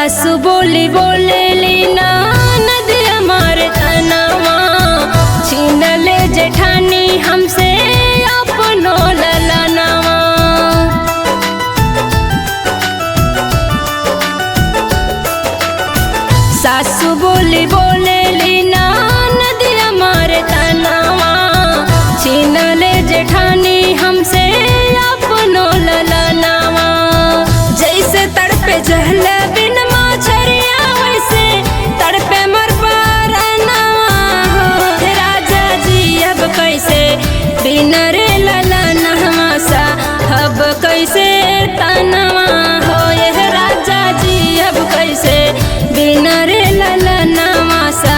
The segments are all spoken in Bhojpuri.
सासु बोली बोले लीना नदी हमारे तनावा, छीन ले जेठानी हमसे अपनो ललनावा। सासु बोली बोले लीना नदी हमारे तनावा, छीन ले जेठानी हमसे अपनो ललनावा। जैसे तड़पे जहल बिन माछरिया वैसे तड़पे मर परनावा हो। राजा जी अब कैसे बिन रे ललनवा सा, अब कैसे तनवा हो। यह राजा जी अब कैसे बिन रे ललनवा सा,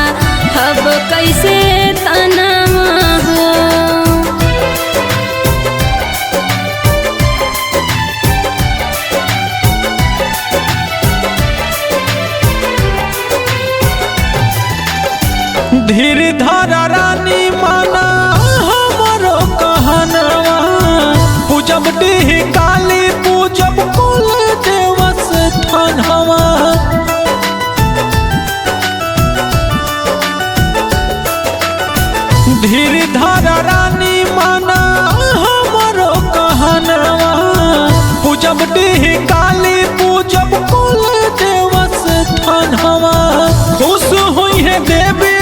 अब कैसे तनवा हो। धीर धारा रानी माना हमारो कहनवा, पूजब डीह काली पूजब कुल देवस ठनवा। धीर धारा रानी माना हमारो कहनवा, पूजब डीह काली पूजब कुल देवस ठनवा। खुश हुई है देवी